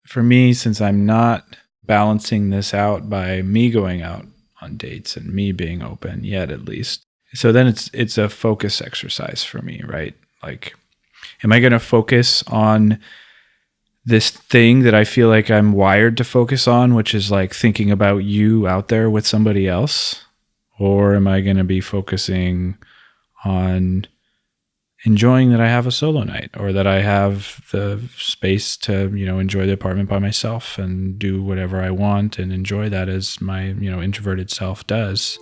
for me, since I'm not balancing this out by me going out on dates and me being open yet, at least. So then it's a focus exercise for me, right? Like, am I going to focus on this thing that I feel like I'm wired to focus on, which is like thinking about you out there with somebody else? Or am I going to be focusing on enjoying that I have a solo night, or that I have the space to, enjoy the apartment by myself and do whatever I want and enjoy that as my, introverted self does.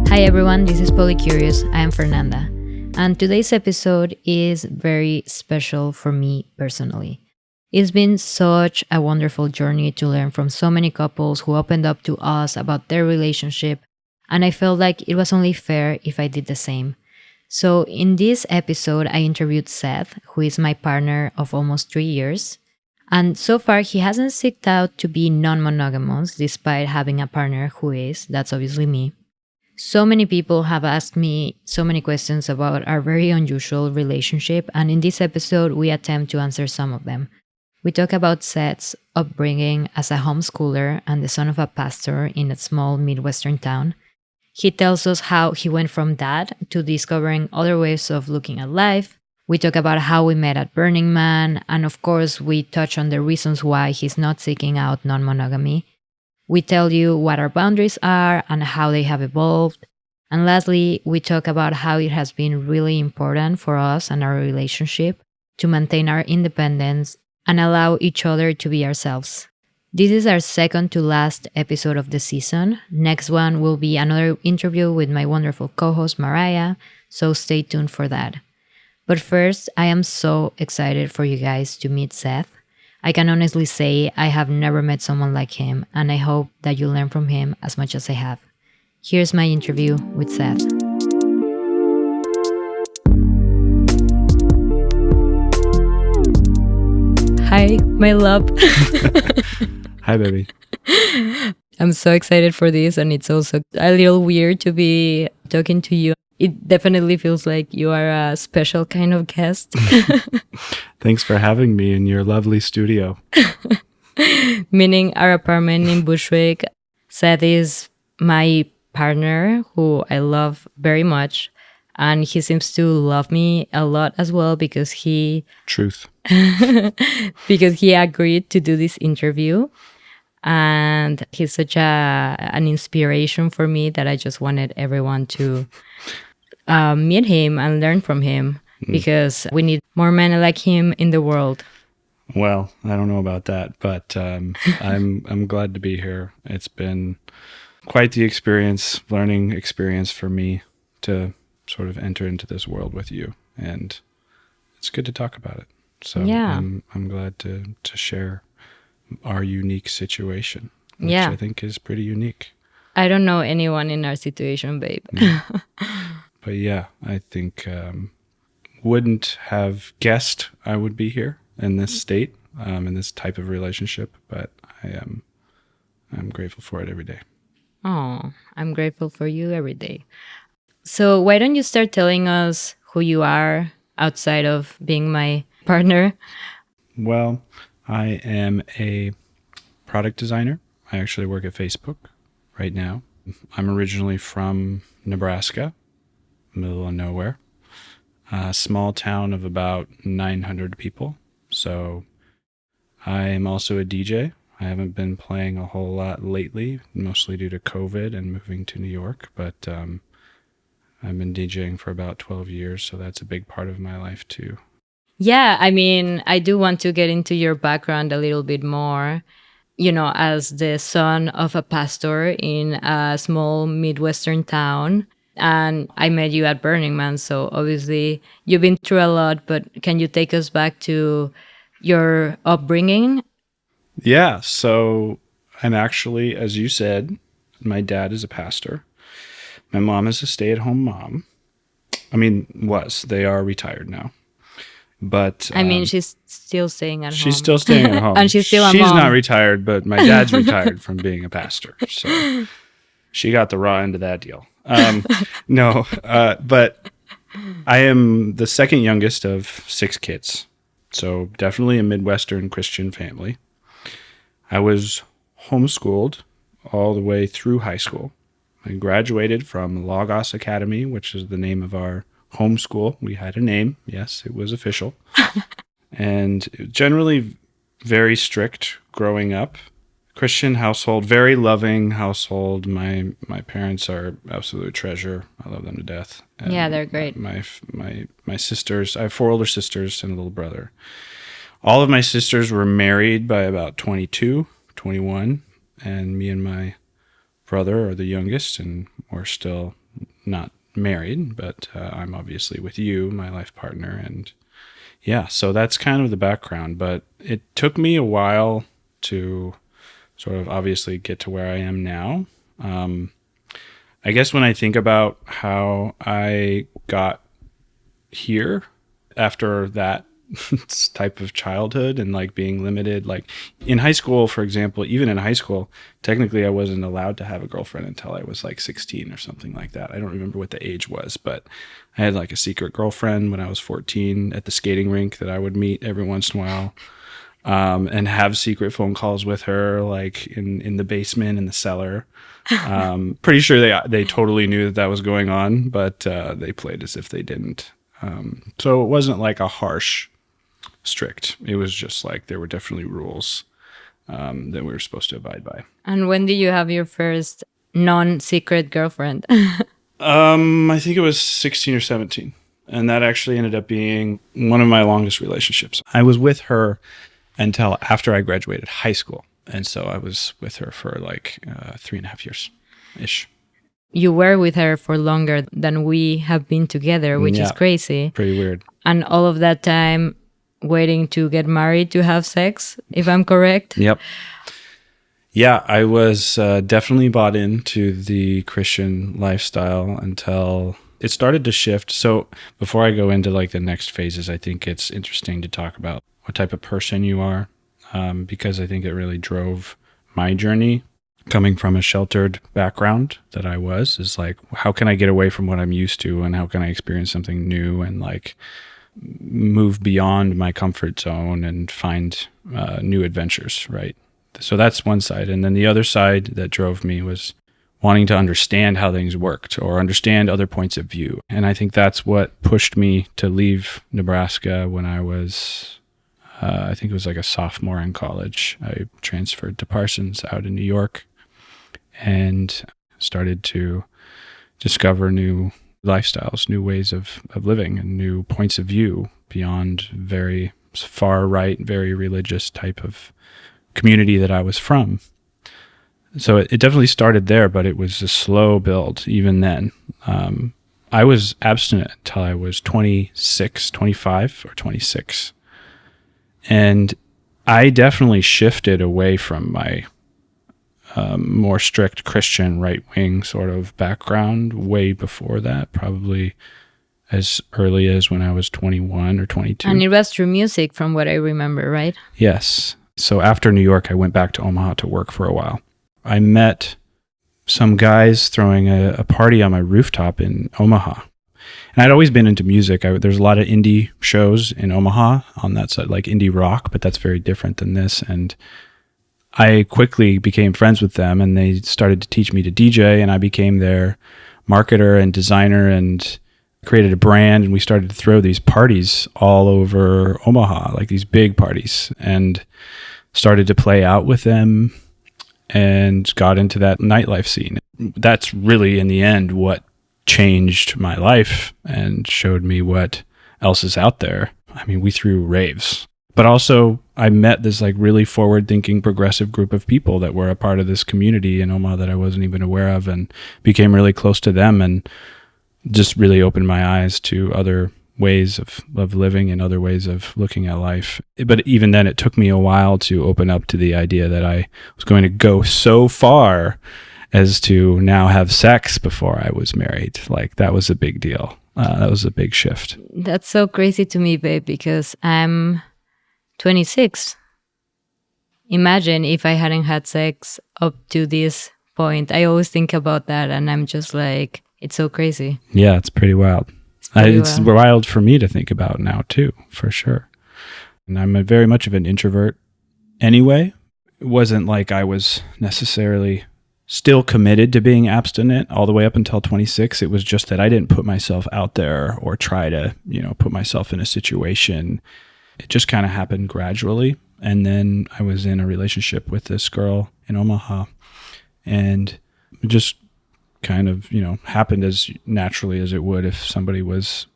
Hi everyone, this is Polycurious. I am Fernanda, and today's episode is very special for me personally. It's been such a wonderful journey to learn from so many couples who opened up to us about their relationship, and I felt like it was only fair if I did the same. So in this episode, I interviewed Seth, who is my partner of almost 3 years. And so far, he hasn't sought out to be non-monogamous, despite having a partner who is. That's obviously me. So many people have asked me so many questions about our very unusual relationship, and in this episode, we attempt to answer some of them. We talk about Seth's upbringing as a homeschooler and the son of a pastor in a small midwestern town. He tells us how he went from that to discovering other ways of looking at life. We talk about how we met at Burning Man, and of course, we touch on the reasons why he's not seeking out non-monogamy. We tell you what our boundaries are and how they have evolved. And lastly, we talk about how it has been really important for us and our relationship to maintain our independence and allow each other to be ourselves. This is our second to last episode of the season. Next one will be another interview with my wonderful co-host Mariah, so stay tuned for that. But first, I am so excited for you guys to meet Seth. I can honestly say I have never met someone like him, and I hope that you learn from him as much as I have. Here's my interview with Seth. Hi, my love. Hi, baby. I'm so excited for this, and it's also a little weird to be talking to you. It definitely feels like you are a special kind of guest. Thanks for having me in your lovely studio. Meaning our apartment in Bushwick. Seth is my partner who I love very much. And he seems to love me a lot as well because he... Truth. because he agreed to do this interview. And he's such an inspiration for me that I just wanted everyone to meet him and learn from him because we need more men like him in the world. Well, I don't know about that, but I'm glad to be here. It's been quite the learning experience for me to sort of enter into this world with you, and it's good to talk about it. So yeah. I'm glad to share our unique situation, which I think is pretty unique. I don't know anyone in our situation, babe. But yeah, I think wouldn't have guessed I would be here in this state, in this type of relationship, but I'm grateful for it every day. Oh, I'm grateful for you every day. So why don't you start telling us who you are outside of being my partner? Well, I am a product designer. I actually work at Facebook right now. I'm originally from Nebraska, middle of nowhere, a small town of about 900 people. So I am also a DJ. I haven't been playing a whole lot lately, mostly due to COVID and moving to New York, but I've been DJing for about 12 years, so that's a big part of my life too. Yeah, I mean, I do want to get into your background a little bit more. As the son of a pastor in a small Midwestern town, and I met you at Burning Man, so obviously you've been through a lot, but can you take us back to your upbringing? Yeah, so I'm actually, as you said, my dad is a pastor. My mom is a stay-at-home mom. I mean, they are retired now. But I mean, she's still staying at home. She's still staying at home. And she's still a mom. She's not retired, but my dad's retired from being a pastor. So she got the raw end of that deal. No, but I am the second youngest of 6 kids. So definitely a Midwestern Christian family. I was homeschooled all the way through high school. I graduated from Logos Academy, which is the name of our homeschool. We had a name. Yes, it was official. And generally very strict growing up. Christian household, very loving household. My parents are absolute treasure. I love them to death. And Yeah, they're great. My sisters, I have 4 older sisters and a little brother. All of my sisters were married by about 22, 21, and me and my brother are the youngest, and we're still not married, but I'm obviously with you, my life partner, and yeah, so that's kind of the background, but it took me a while to sort of obviously get to where I am now. I guess when I think about how I got here after that type of childhood and like being limited, like in high school, for example, even in high school, technically I wasn't allowed to have a girlfriend until I was like 16 or something like that. I don't remember what the age was, but I had like a secret girlfriend when I was 14 at the skating rink that I would meet every once in a while. And have secret phone calls with her, like in the basement, in the cellar. Pretty sure they totally knew that was going on, but they played as if they didn't. So it wasn't like a harsh, strict. It was just like there were definitely rules that we were supposed to abide by. And when did you have your first non-secret girlfriend? I think it was 16 or 17. And that actually ended up being one of my longest relationships. I was with her until after I graduated high school. And so I was with her for like 3.5 years-ish. You were with her for longer than we have been together, which is crazy. Pretty weird. And all of that time waiting to get married to have sex, if I'm correct. Yep. Yeah, I was definitely bought into the Christian lifestyle until it started to shift. So before I go into like the next phases, I think it's interesting to talk about what type of person you are, because I think it really drove my journey. Coming from a sheltered background that I was, is like, how can I get away from what I'm used to, and how can I experience something new and like move beyond my comfort zone and find new adventures, right? So that's one side. And then the other side that drove me was wanting to understand how things worked or understand other points of view. And I think that's what pushed me to leave Nebraska when I was, I think it was like a sophomore in college. I transferred to Parsons out in New York and started to discover new lifestyles, new ways of living, and new points of view beyond very far right, very religious type of community that I was from. So it definitely started there, but it was a slow build even then. I was abstinent until I was 26, 25 or 26. And I definitely shifted away from my more strict Christian right-wing sort of background way before that, probably as early as when I was 21 or 22. And it was through music from what I remember, right? Yes. So after New York, I went back to Omaha to work for a while. I met some guys throwing a party on my rooftop in Omaha. And I'd always been into music. There's a lot of indie shows in Omaha on that side, like indie rock, but that's very different than this. And I quickly became friends with them, and they started to teach me to DJ, and I became their marketer and designer and created a brand, and we started to throw these parties all over Omaha, like these big parties, and started to play out with them and got into that nightlife scene. That's really, in the end, what changed my life and showed me what else is out there. I mean, we threw raves. But also, I met this like really forward-thinking, progressive group of people that were a part of this community in Omaha that I wasn't even aware of, and became really close to them, and just really opened my eyes to other ways of living and other ways of looking at life. But even then, it took me a while to open up to the idea that I was going to go so far as to now have sex before I was married. Like, that was a big deal. That was a big shift. That's so crazy to me, babe, because I'm 26. Imagine if I hadn't had sex up to this point. I always think about that, and I'm just like, It's so crazy. Yeah, it's pretty wild. It's wild for me to think about now too, for sure. And I'm very much of an introvert anyway. It wasn't like I was necessarily still committed to being abstinent all the way up until 26. It was just that I didn't put myself out there or try to, put myself in a situation. It just kind of happened gradually. And then I was in a relationship with this girl in Omaha, and it just kind of, happened as naturally as it would if somebody was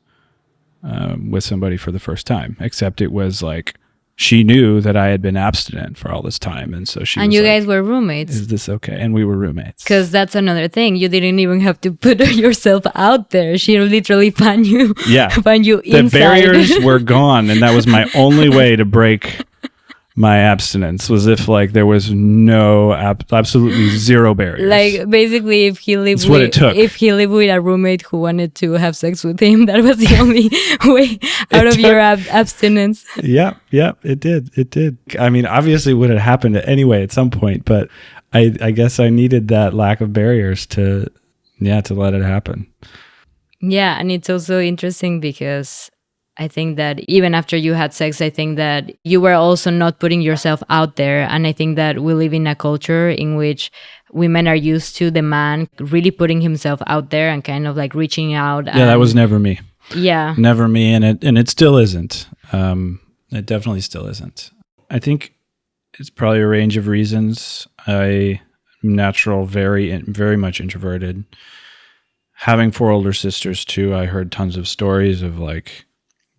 with somebody for the first time, except it was like, she knew that I had been abstinent for all this time. And so she and was you like, guys were roommates. Is this okay? And we were roommates. Because that's another thing. You didn't even have to put yourself out there. She literally found you. Yeah. Found you the inside. The barriers were gone. And that was my only way to break my abstinence, was if like there was no absolutely zero barriers. Like basically, if he lived with a roommate who wanted to have sex with him, that was the only way out of your abstinence. Yeah, it did. I mean, obviously, it would have happened anyway at some point, but I guess I needed that lack of barriers to let it happen. Yeah, and it's also interesting because I think that even after you had sex, I think that you were also not putting yourself out there. And I think that we live in a culture in which women are used to the man really putting himself out there and kind of like reaching out. Yeah, that was never me. Yeah. Never me. And it still isn't. It definitely still isn't. I think it's probably a range of reasons. I'm natural, very, very much introverted. Having 4 older sisters too, I heard tons of stories of like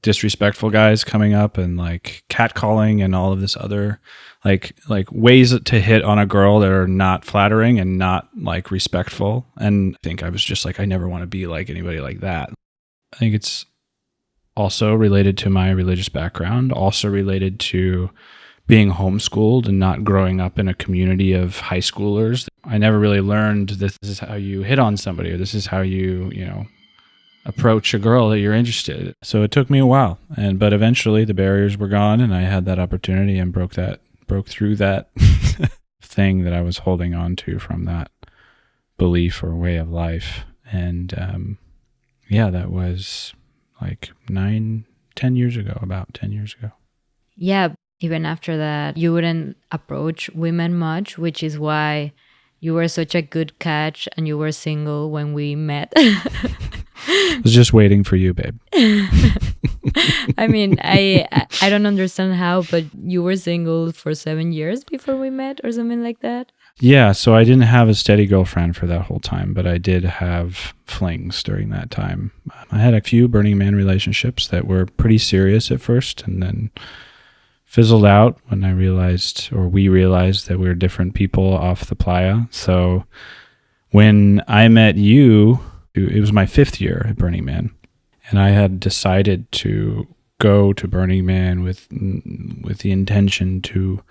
disrespectful guys coming up and like catcalling and all of this other like ways to hit on a girl that are not flattering and not like respectful. And I think I was just like, I never want to be like anybody like that. I think it's also related to my religious background, also related to being homeschooled and not growing up in a community of high schoolers. I never really learned this is how you hit on somebody, or this is how you approach a girl that you're interested in. So it took me a while, but eventually the barriers were gone, and I had that opportunity and broke through that thing that I was holding on to from that belief or way of life. And that was like 10 years ago, about 10 years ago. Yeah, even after that, you wouldn't approach women much, which is why you were such a good catch and you were single when we met. I was just waiting for you, babe. I mean, I don't understand how, but you were single for 7 years before we met or something like that? Yeah, so I didn't have a steady girlfriend for that whole time, but I did have flings during that time. I had a few Burning Man relationships that were pretty serious at first and then fizzled out when we realized that we were different people off the playa. So when I met you, it was my 5th year at Burning Man, and I had decided to go to Burning Man with the intention to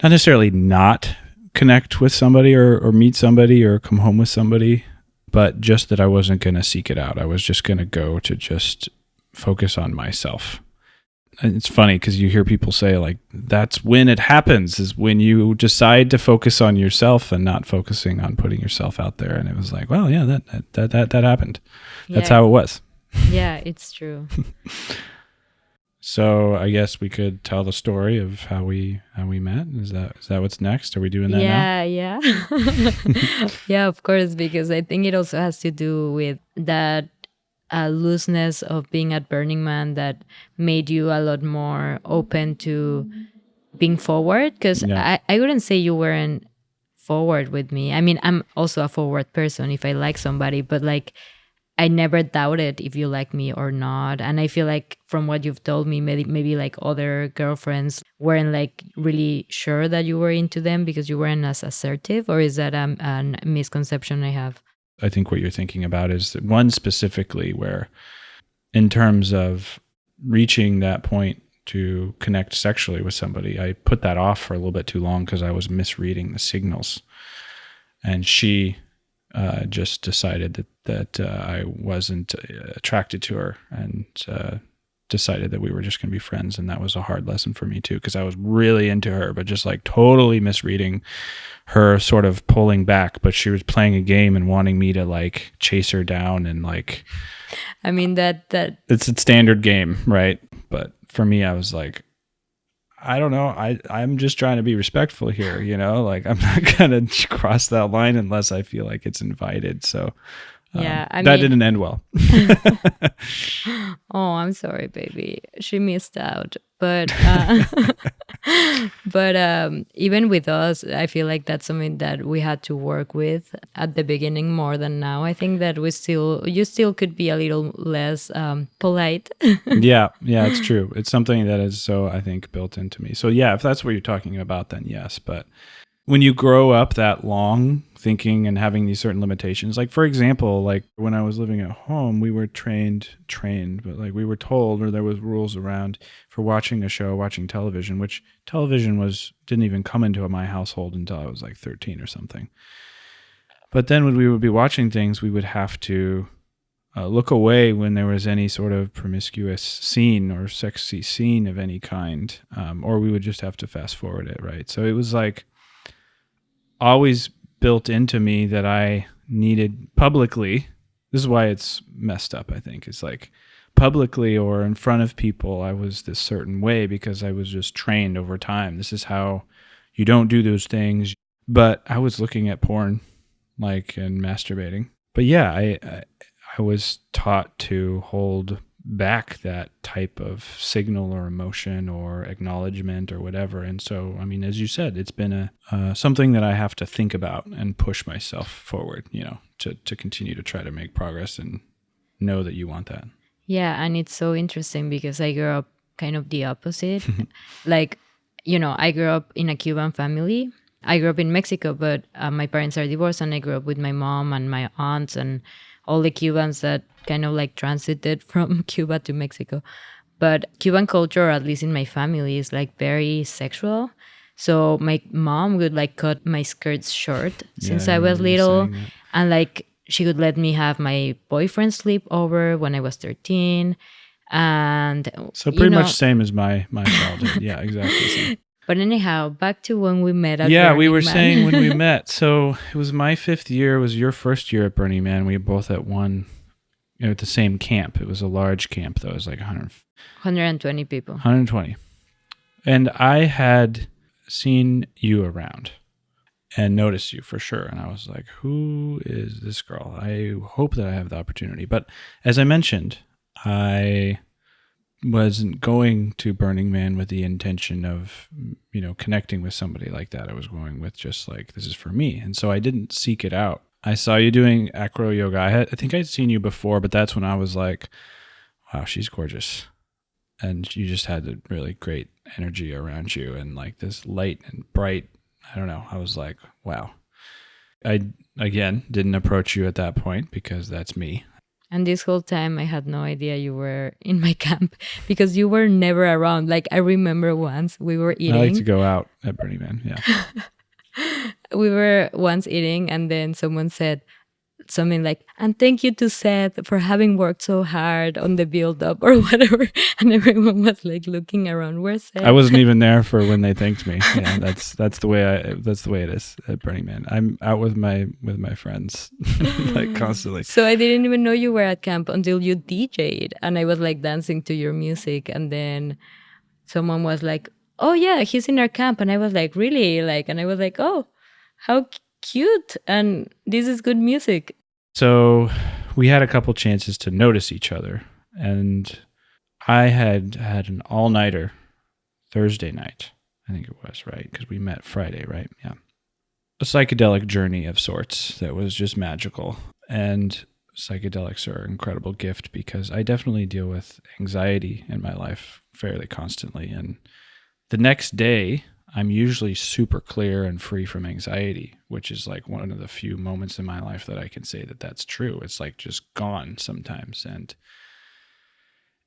not necessarily not connect with somebody or meet somebody or come home with somebody, but just that I wasn't going to seek it out. I was just going to go to just focus on myself. And it's funny because you hear people say like, that's when it happens, is when you decide to focus on yourself and not focusing on putting yourself out there. And it was like, well, yeah, that happened. That's how it was. Yeah, it's true. So I guess we could tell the story of how we met. Is that what's next? Are we doing that now? Yeah. Yeah, of course, because I think it also has to do with that looseness of being at Burning Man that made you a lot more open to being forward. Because I wouldn't say you weren't forward with me. I mean, I'm also a forward person if I like somebody, but like I never doubted if you like me or not. And I feel like from what you've told me, maybe like other girlfriends weren't like really sure that you were into them because you weren't as assertive, or is that a misconception I have? I think what you're thinking about is one specifically where in terms of reaching that point to connect sexually with somebody, I put that off for a little bit too long because I was misreading the signals. And she just decided that I wasn't attracted to her. And decided that we were just going to be friends. And that was a hard lesson for me too, because I was really into her, but just like totally misreading her, sort of pulling back, but she was playing a game and wanting me to like chase her down. And like, I mean, that it's a standard game, right? But for me, I was like, I don't know. I'm just trying to be respectful here, like I'm not going to cross that line unless I feel like it's invited. So yeah, I that mean, didn't end well. oh, I'm sorry, baby. She missed out. But even with us, I feel like that's something that we had to work with at the beginning more than now. I think that you still could be a little less polite. Yeah, it's true. It's something that is so, I think, built into me. So yeah, if that's what you're talking about, then yes. But when you grow up that long thinking and having these certain limitations, like for example, like when I was living at home, we were trained, but like we were told, or there was rules around for watching a show, watching television, which television didn't even come into my household until I was like 13 or something. But then when we would be watching things, we would have to look away when there was any sort of promiscuous scene or sexy scene of any kind, or we would just have to fast forward it, right? So it was like always built into me that I needed publicly. This is why it's messed up, I think. It's like publicly or in front of people, I was this certain way because I was just trained over time. This is how you don't do those things. But I was looking at porn, like, and masturbating. But yeah, I was taught to hold back that type of signal or emotion or acknowledgement or whatever. And so, I mean, as you said, it's been something that I have to think about and push myself forward, to continue to try to make progress and know that you want that. Yeah, and it's so interesting because I grew up kind of the opposite. Like, I grew up in a Cuban family. I grew up in Mexico, but my parents are divorced, and I grew up with my mom and my aunts and all the Cubans that kind of like transited from Cuba to Mexico. But Cuban culture, at least in my family, is like very sexual. So my mom would like cut my skirts short since I was little. And like she would let me have my boyfriend sleep over when I was 13. And so pretty much same as my childhood. Yeah, exactly. Same. But anyhow, back to when we met at Yeah, Burning we were Man. saying when we met. So it was my 5th year. It was your first year at Burning Man. We were both at at the same camp. It was a large camp, though. It was like 120 people. 120. And I had seen you around and noticed you for sure. And I was like, who is this girl? I hope that I have the opportunity. But as I mentioned, I wasn't going to Burning Man with the intention of, connecting with somebody like that. I was going with just like, this is for me. And so I didn't seek it out. I saw you doing acro yoga. I think I'd seen you before, but that's when I was like, wow, she's gorgeous. And you just had a really great energy around you and like this light and bright. I don't know. I was like, wow. I, again, didn't approach you at that point because that's me. And this whole time I had no idea you were in my camp because you were never around. Like I remember once we were eating. I like to go out at Burning Man, yeah. We were once eating and then someone said something like, and thank you to Seth for having worked so hard on the build up or whatever. And everyone was like looking around, where's Seth? I wasn't even there for when they thanked me. Yeah, that's the way it is at Burning Man. I'm out with my friends like constantly. So I didn't even know you were at camp until you DJ'd and I was like dancing to your music and then someone was like, oh yeah, he's in our camp. And I was like, really? And I was like, oh, how cute. And this is good music. So we had a couple chances to notice each other. And I had an all-nighter Thursday night. I think it was, right? Because we met Friday, right? Yeah. A psychedelic journey of sorts that was just magical. And psychedelics are an incredible gift because I definitely deal with anxiety in my life fairly constantly. And the next day, I'm usually super clear and free from anxiety, which is like one of the few moments in my life that I can say that that's true. It's like just gone sometimes.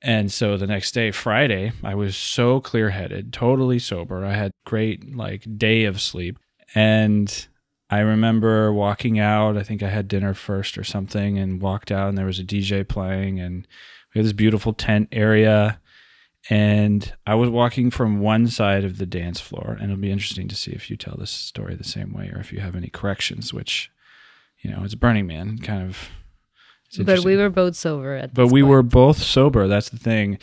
And so the next day, Friday, I was so clear-headed, totally sober. I had great like day of sleep. And I remember walking out, I think I had dinner first or something and walked out and there was a DJ playing and we had this beautiful tent area. And I was walking from one side of the dance floor, and it'll be interesting to see if you tell this story the same way or if you have any corrections, which, it's Burning Man, kind of. But we were both sober at But this we point. were both sober, that's the thing.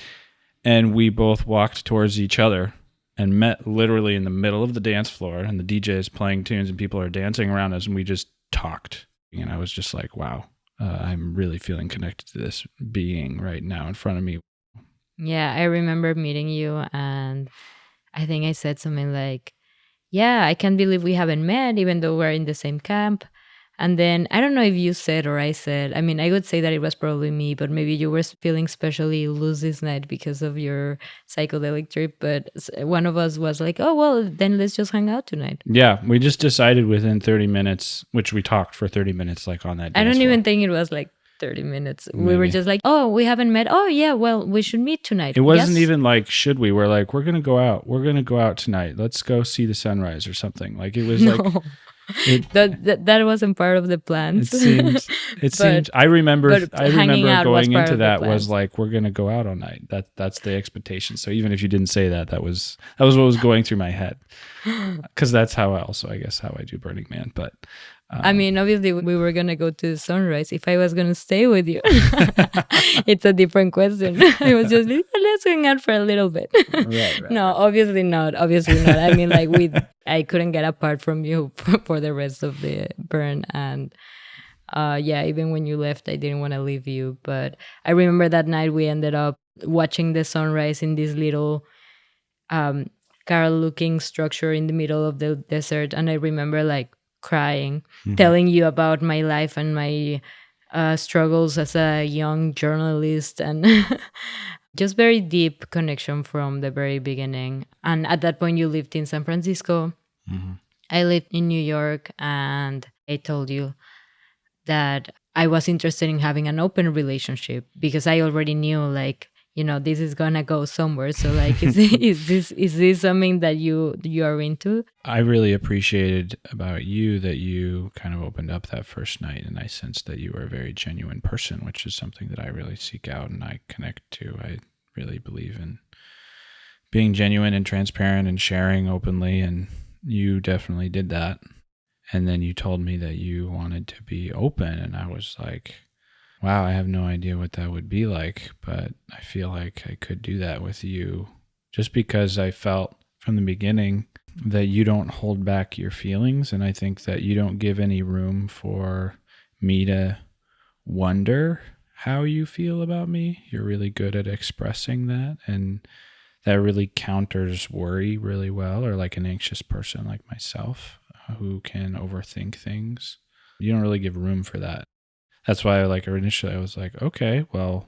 And we both walked towards each other and met literally in the middle of the dance floor, and the DJ is playing tunes and people are dancing around us, and we just talked. And I was just like, wow, I'm really feeling connected to this being right now in front of me. Yeah, I remember meeting you, and I think I said something like, yeah, I can't believe we haven't met, even though we're in the same camp. And then I don't know if you said or I said, I mean, I would say that it was probably me, but maybe you were feeling especially loose this night because of your psychedelic trip. But one of us was like, oh, well, then let's just hang out tonight. Yeah, we just decided within 30 minutes, which we talked for 30 minutes, like on that dance I don't floor. even think it was like 30 minutes. Maybe. We were just like, oh, we haven't met. Oh, yeah, well, we should meet tonight. It wasn't even like, should we? We're like, we're going to go out. We're going to go out tonight. Let's go see the sunrise or something. Like, it was like... That wasn't part of the plans. It seemed. I remember going into that plans. Was like, we're gonna go out all night. That's the expectation. So even if you didn't say that, that was what was going through my head, because that's how I do Burning Man. But I mean, obviously, we were gonna go to the sunrise. If I was gonna stay with you, it's a different question. I was just like, let's hang out for a little bit. Right. No, obviously not. Obviously not. I mean, like I couldn't get apart from you for the rest of the burn, and even when you left, I didn't want to leave you. But I remember that night we ended up watching the sunrise in this little Carol-looking structure in the middle of the desert, and I remember like crying, telling you about my life and my struggles as a young journalist, and just very deep connection from the very beginning. And at that point, you lived in San Francisco. Mm-hmm. I lived in New York, and I told you that I was interested in having an open relationship because I already knew, like, this is gonna go somewhere. So, like, is this something that you are into? I really appreciated about you that you kind of opened up that first night, and I sensed that you were a very genuine person, which is something that I really seek out and I connect to. I really believe in being genuine and transparent and sharing openly, and you definitely did that. And then you told me that you wanted to be open, and I was like, wow, I have no idea what that would be like, but I feel like I could do that with you, just because I felt from the beginning that you don't hold back your feelings, and I think that you don't give any room for me to wonder how you feel about me. You're really good at expressing that, and that really counters worry really well, or like an anxious person like myself who can overthink things. You don't really give room for that. That's why initially I was like, okay, well,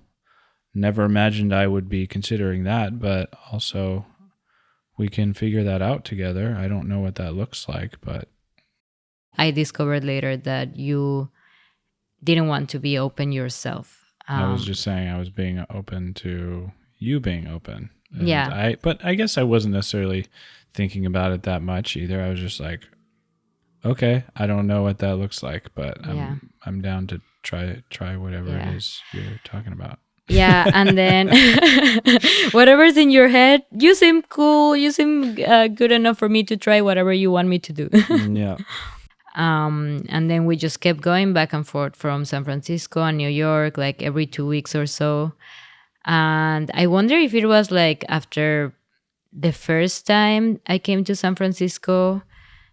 never imagined I would be considering that, but also we can figure that out together. I don't know what that looks like, but... I discovered later that you didn't want to be open yourself. I was just saying I was being open to you being open. And yeah. But I guess I wasn't necessarily thinking about it that much either. I was just like, okay, I don't know what that looks like, but I'm down to try whatever it is you're talking about. Yeah, and then whatever's in your head, you seem cool, you seem good enough for me to try whatever you want me to do. Yeah. And then we just kept going back and forth from San Francisco and New York, like every 2 weeks or so. And I wonder if it was like after the first time I came to San Francisco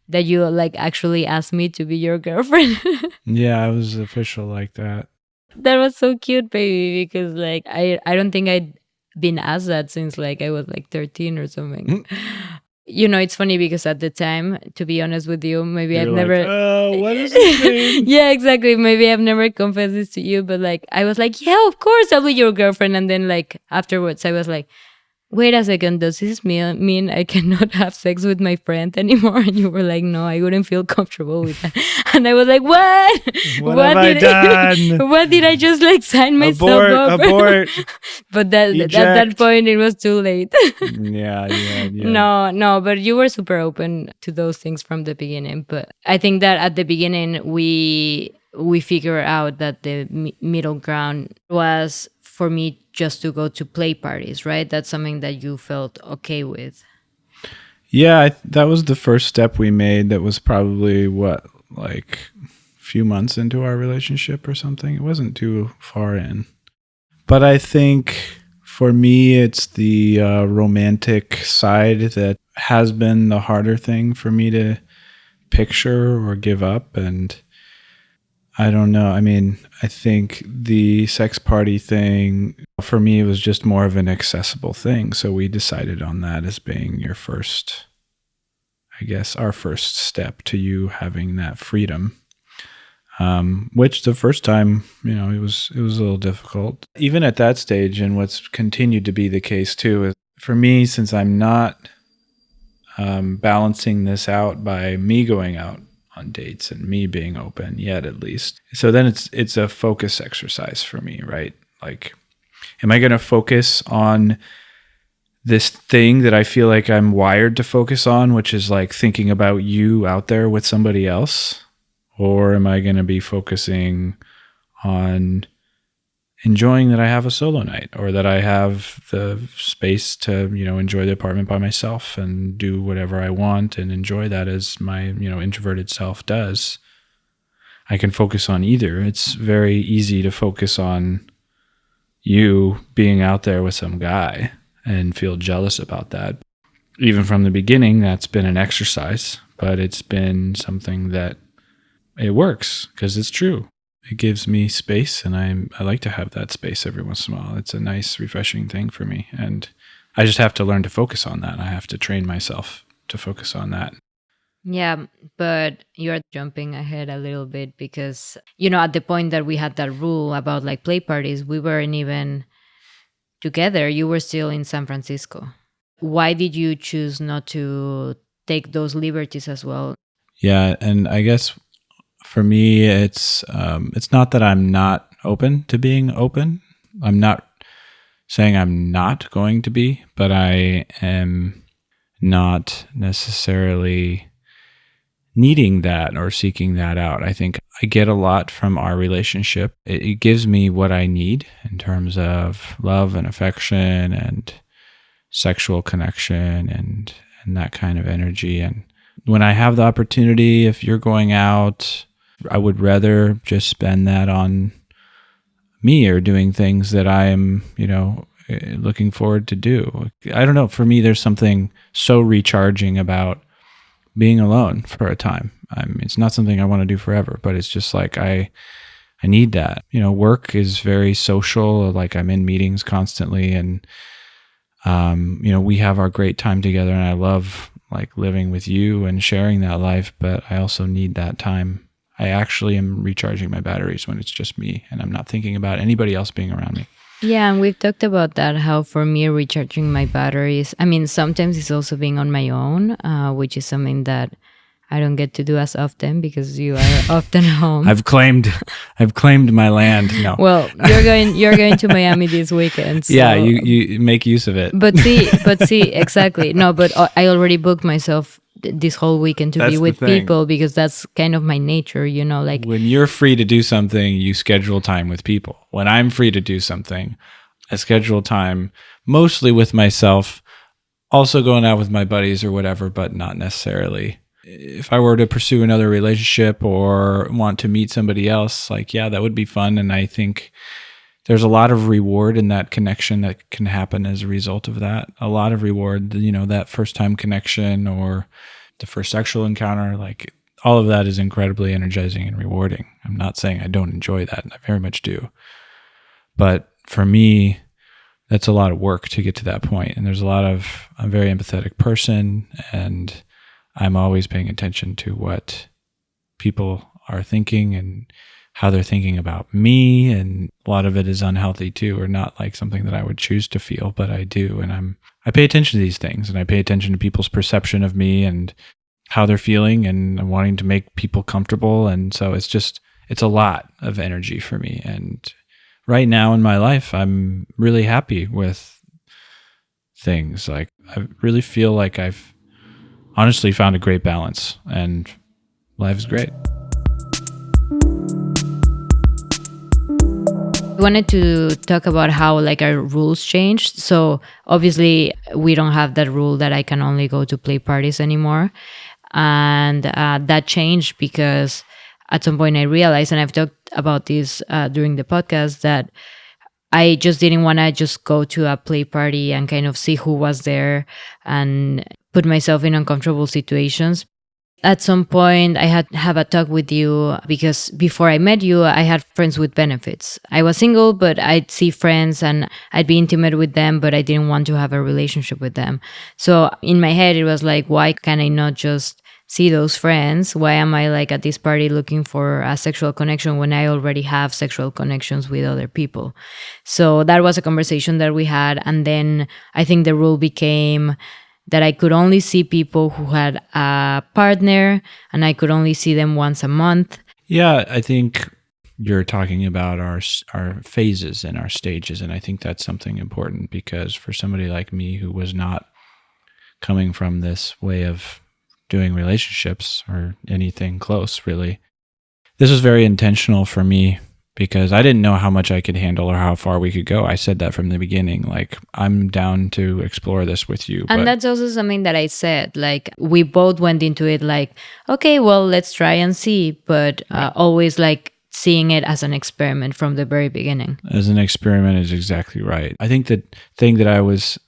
that you like actually asked me to be your girlfriend. Yeah, I was official like that. That was so cute, baby, because like I don't think I'd been asked that since like I was like 13 or something. It's funny because at the time, to be honest with you, maybe I've never... Oh, what is this thing? Yeah, exactly. Maybe I've never confessed this to you, but like I was like, yeah, of course I'll be your girlfriend. And then like afterwards I was like, wait a second, does this mean I cannot have sex with my friend anymore? And you were like, no, I wouldn't feel comfortable with that. And I was like, what? What have I done? What did I just like sign myself up? Abort. But at that point, it was too late. Yeah. No, but you were super open to those things from the beginning. But I think that at the beginning, we figured out that the middle ground was for me just to go to play parties, right? That's something that you felt okay with. Yeah, that was the first step we made. That was probably like a few months into our relationship or something. It wasn't too far in. But I think for me, it's the romantic side that has been the harder thing for me to picture or give up. And I don't know. I mean, I think the sex party thing, for me, was just more of an accessible thing. So we decided on that as being your first, I guess, our first step to you having that freedom. Which the first time, it was a little difficult. Even at that stage, and what's continued to be the case too, is for me, since I'm not balancing this out by me going out on dates and me being open yet, at least. So then it's a focus exercise for me, right? Like, am I going to focus on this thing that I feel like I'm wired to focus on, which is like thinking about you out there with somebody else? Or am I going to be focusing on enjoying that I have a solo night, or that I have the space to, enjoy the apartment by myself and do whatever I want and enjoy that as my, introverted self does? I can focus on either. It's very easy to focus on you being out there with some guy and feel jealous about that. Even from the beginning, that's been an exercise, but it's been something that it works because it's true. It gives me space, and I like to have that space every once in a while. It's a nice, refreshing thing for me, and I just have to learn to focus on that. I have to train myself to focus on that. Yeah, but you're jumping ahead a little bit because, at the point that we had that rule about like play parties, we weren't even together. You were still in San Francisco. Why did you choose not to take those liberties as well? Yeah, and I guess for me, it's not that I'm not open to being open. I'm not saying I'm not going to be, but I am not necessarily needing that or seeking that out. I think I get a lot from our relationship. It gives me what I need in terms of love and affection and sexual connection and that kind of energy. And when I have the opportunity, if you're going out, I would rather just spend that on me or doing things that I am, looking forward to do. I don't know. For me, there's something so recharging about being alone for a time. I mean, it's not something I want to do forever, but it's just like I need that. Work is very social. Like I'm in meetings constantly, and we have our great time together, and I love like living with you and sharing that life, but I also need that time. I actually am recharging my batteries when it's just me and I'm not thinking about anybody else being around me. Yeah, and we've talked about that, how for me, recharging my batteries, I mean, sometimes it's also being on my own, which is something that I don't get to do as often because you are often home. I've claimed my land. No. Well, you're going to Miami this weekend. So. Yeah, you make use of it. But see, exactly. No, but I already booked myself this whole weekend to be with people because that's kind of my nature, like when you're free to do something, you schedule time with people. When I'm free to do something, I schedule time mostly with myself, also going out with my buddies or whatever, but not necessarily. If I were to pursue another relationship or want to meet somebody else, like, yeah, that would be fun. And I think there's a lot of reward in that connection that can happen as a result of that. A lot of reward, that first time connection or the first sexual encounter, like all of that is incredibly energizing and rewarding. I'm not saying I don't enjoy that. I very much do. But for me, that's a lot of work to get to that point. And I'm a very empathetic person, and I'm always paying attention to what people are thinking and how they're thinking about me. And a lot of it is unhealthy too, or not like something that I would choose to feel, but I do. And I pay attention to these things, and I pay attention to people's perception of me and how they're feeling and wanting to make people comfortable. And so it's a lot of energy for me. And right now in my life, I'm really happy with things. Like I really feel like I've honestly found a great balance, and life is great. I wanted to talk about how like our rules changed. So obviously we don't have that rule that I can only go to play parties anymore. And that changed because at some point I realized, and I've talked about this during the podcast, that I just didn't want to just go to a play party and kind of see who was there and put myself in uncomfortable situations. At some point, I had have a talk with you because before I met you, I had friends with benefits. I was single, but I'd see friends and I'd be intimate with them, but I didn't want to have a relationship with them. So in my head, it was like, why can I not just see those friends? Why am I like at this party looking for a sexual connection when I already have sexual connections with other people? So that was a conversation that we had. And then I think the rule became that I could only see people who had a partner and I could only see them once a month. Yeah, I think you're talking about our phases and our stages, and I think that's something important because for somebody like me who was not coming from this way of doing relationships or anything close, really, this was very intentional for me because I didn't know how much I could handle or how far we could go. I said that from the beginning, like, I'm down to explore this with you. And that's also something that I said, like, we both went into it like, okay, well, let's try and see, but always like seeing it as an experiment from the very beginning. As an experiment is exactly right. I think the thing that I was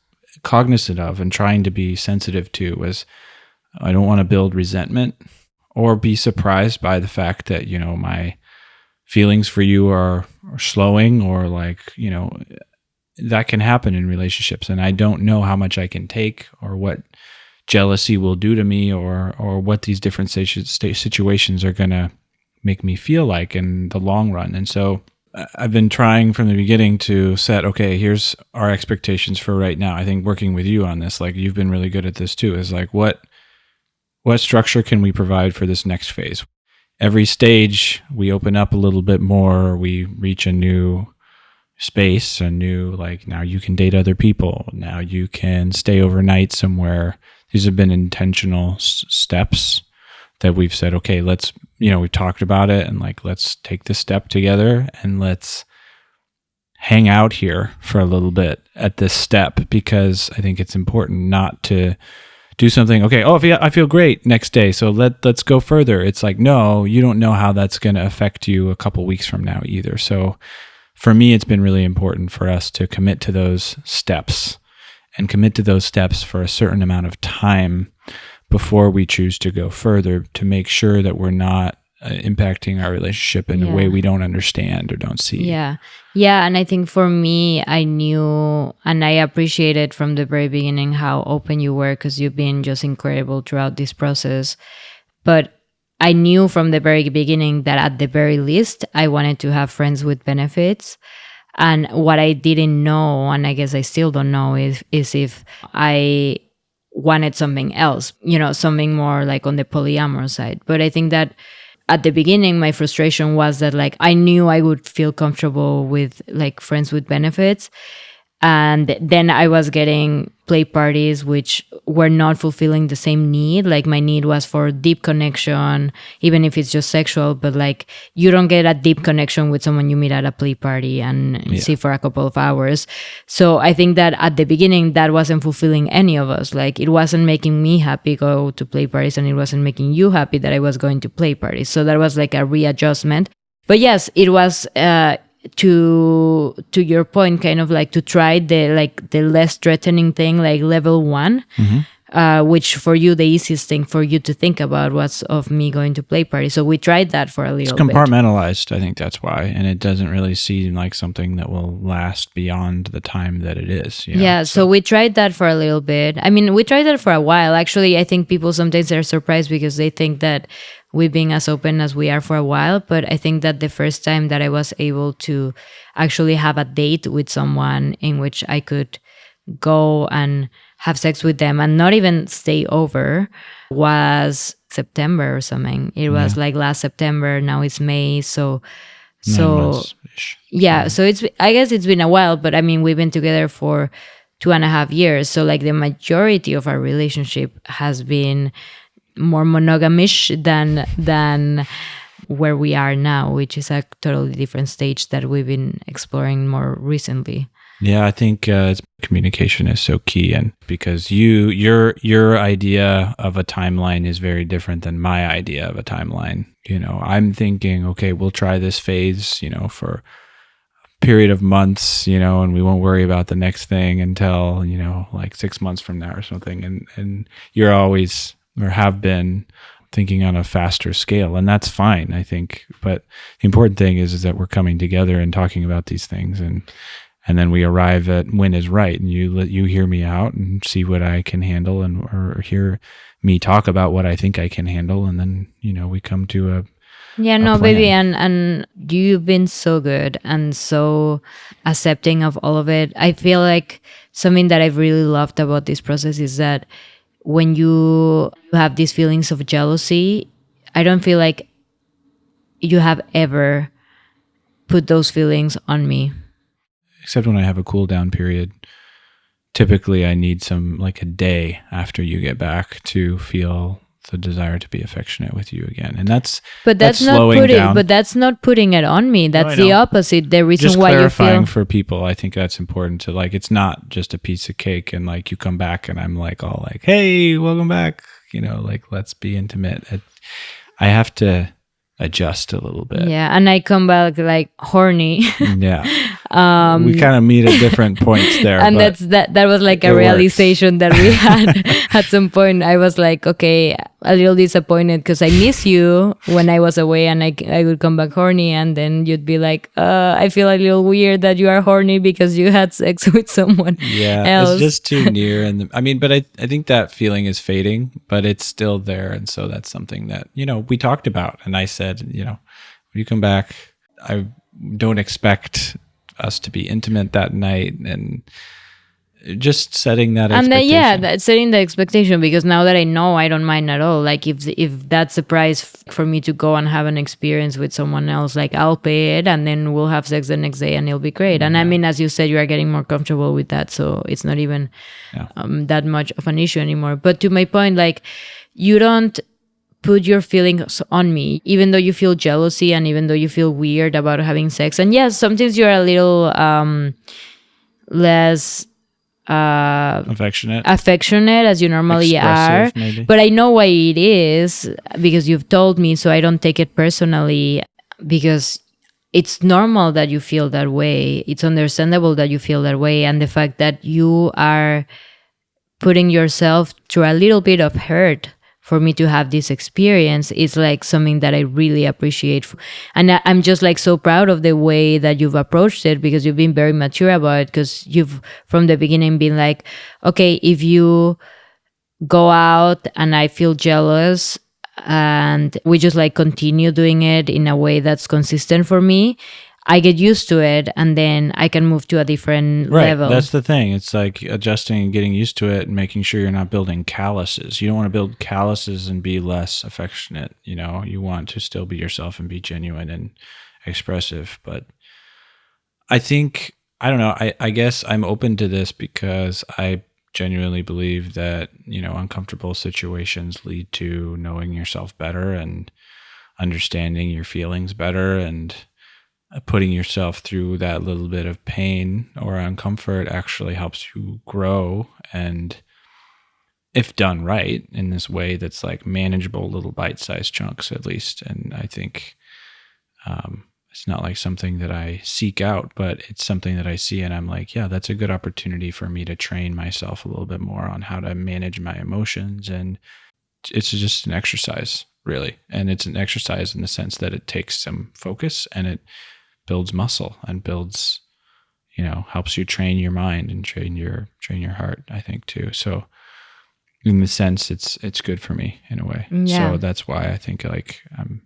cognizant of and trying to be sensitive to was I don't want to build resentment or be surprised by the fact that, you know, my feelings for you are slowing or like, you know, that can happen in relationships. And I don't know how much I can take or what jealousy will do to me or what these different situations are going to make me feel like in the long run. And so I've been trying from the beginning to set, okay, here's our expectations for right now. I think working with you on this, like you've been really good at this too, is like what structure can we provide for this next phase? Every stage, we open up a little bit more. We reach a new space, a new, like, now you can date other people. Now you can stay overnight somewhere. These have been intentional steps that we've said, okay, let's, you know, we've talked about it and like, let's take this step together and let's hang out here for a little bit at this step because I think it's important not to do something, okay, oh, I feel great next day, so let's go further. It's like, no, you don't know how that's going to affect you a couple weeks from now either. So for me, it's been really important for us to commit to those steps and commit to those steps for a certain amount of time before we choose to go further to make sure that we're not impacting our relationship in a way we don't understand or don't see. Yeah. And I think for me, I knew and I appreciated from the very beginning how open you were because you've been just incredible throughout this process. But I knew from the very beginning that at the very least, I wanted to have friends with benefits. And what I didn't know, and I guess I still don't know, is if I wanted something else, you know, something more like on the polyamorous side. But I think that at the beginning, my frustration was that like I knew I would feel comfortable with like friends with benefits. And then I was getting play parties which were not fulfilling the same need. Like my need was for deep connection, even if it's just sexual, but like you don't get a deep connection with someone you meet at a play party and see for a couple of hours. So I think that at the beginning, that wasn't fulfilling any of us. Like it wasn't making me happy go to play parties and it wasn't making you happy that I was going to play parties. So that was like a readjustment. But yes, it was, to your point, kind of like to try the less threatening thing, like level 1, which for you the easiest thing for you to think about was of me going to play party. So we tried that for a little bit. It's compartmentalized, I think that's why, and it doesn't really seem like something that will last beyond the time that it is. You know? Yeah, so we tried that for a little bit. I mean, we tried that for a while. Actually, I think people sometimes are surprised because they think that we've been as open as we are for a while. But I think that the first time that I was able to actually have a date with someone in which I could go and have sex with them and not even stay over was September or something. It was like last September. Now it's May. So yeah. So I guess it's been a while, but I mean, we've been together for 2.5 years. So like the majority of our relationship has been more monogamish than where we are now, which is a totally different stage that we've been exploring more recently. Yeah, I think communication is so key, and because your idea of a timeline is very different than my idea of a timeline. I'm thinking, okay, we'll try this phase, for a period of months, and we won't worry about the next thing until, like 6 months from now or something. And you're always, or have been, thinking on a faster scale, and that's fine, I think. But the important thing is that we're coming together and talking about these things, and then we arrive at when is right, and you hear me out and see what I can handle, or hear me talk about what I think I can handle, and then we come to a plan. Baby, and you've been so good and so accepting of all of it. I feel like something that I've really loved about this process is that when you have these feelings of jealousy, I don't feel like you have ever put those feelings on me. Except when I have a cool down period. Typically, I need like a day after you get back to feel the desire to be affectionate with you again, and that's not slowing down. But that's not putting it on me. That's the opposite. The reason just why you clarifying feel for people, I think that's important to, like, it's not just a piece of cake, and like you come back and I'm like all like, hey, welcome back. Like, let's be intimate. I have to adjust a little bit. Yeah, and I come back like horny. Yeah. We kind of meet at different points there. And that was like a realization that we had at some point. I was like, okay, a little disappointed because I miss you when I was away, and I would come back horny, and then you'd be like, I feel a little weird that you are horny because you had sex with someone else. It's just too near. But I think that feeling is fading, but it's still there. And so that's something that, we talked about. And I said, when you come back, I don't expect us to be intimate that night, and just setting that expectation. And then, setting the expectation, because now that I know, I don't mind at all. Like if that's a price for me to go and have an experience with someone else, like I'll pay it, and then we'll have sex the next day and it'll be great. And I mean, as you said, you are getting more comfortable with that, so it's not even that much of an issue anymore. But to my point, like, you don't put your feelings on me, even though you feel jealousy and even though you feel weird about having sex. And yes, sometimes you're a little less affectionate as you normally are, maybe. But I know why it is, because you've told me, so I don't take it personally, because it's normal that you feel that way. It's understandable that you feel that way. And the fact that you are putting yourself through a little bit of hurt for me to have this experience is like something that I really appreciate. And I'm just like so proud of the way that you've approached it, because you've been very mature about it, because you've from the beginning been like, okay, if you go out and I feel jealous and we just like continue doing it in a way that's consistent for me, I get used to it, and then I can move to a different level. That's the thing. It's like adjusting and getting used to it, and making sure you're not building calluses. You don't want to build calluses and be less affectionate. You want to still be yourself and be genuine and expressive. But I think, I don't know, I guess I'm open to this because I genuinely believe that, uncomfortable situations lead to knowing yourself better and understanding your feelings better, and putting yourself through that little bit of pain or uncomfort actually helps you grow. And if done right in this way that's like manageable, little bite-sized chunks at least. And I think it's not like something that I seek out, but it's something that I see and I'm like, yeah, that's a good opportunity for me to train myself a little bit more on how to manage my emotions. And it's just an exercise, really. And it's an exercise in the sense that it takes some focus, and it builds muscle and builds, helps you train your mind and train your heart, I think, too. So in the sense, it's good for me in a way. Yeah. So that's why I think like I'm